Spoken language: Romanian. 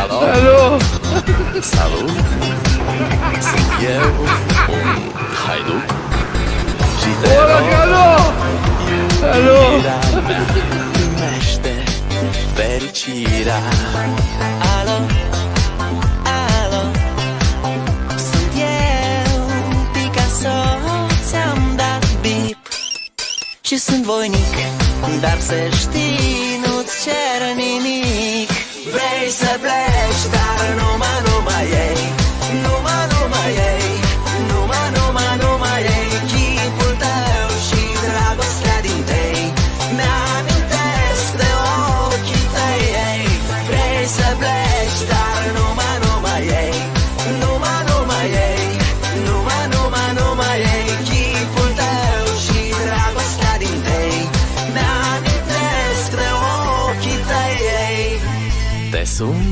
Alo? Alo! Salut! Sunt eu, un haiduc și te Ora, rog, alo! Alo! iubirea mea, primește fericirea. Alo, alo, sunt eu, Picasso, ți-am dat bip și sunt voinic, dar să știi, nu-ți cer nimic. Vrei să pleci, dar numai ei, numai ei, numai ei, chipul tău și dragostea din tei mi-amintesc de ochii tăi, ei. Vrei să pleci, dar numai ei, numai ei, numai ei, chipul tău și dragostea din tei mi-amintesc de ochii tăi, ei. Te sun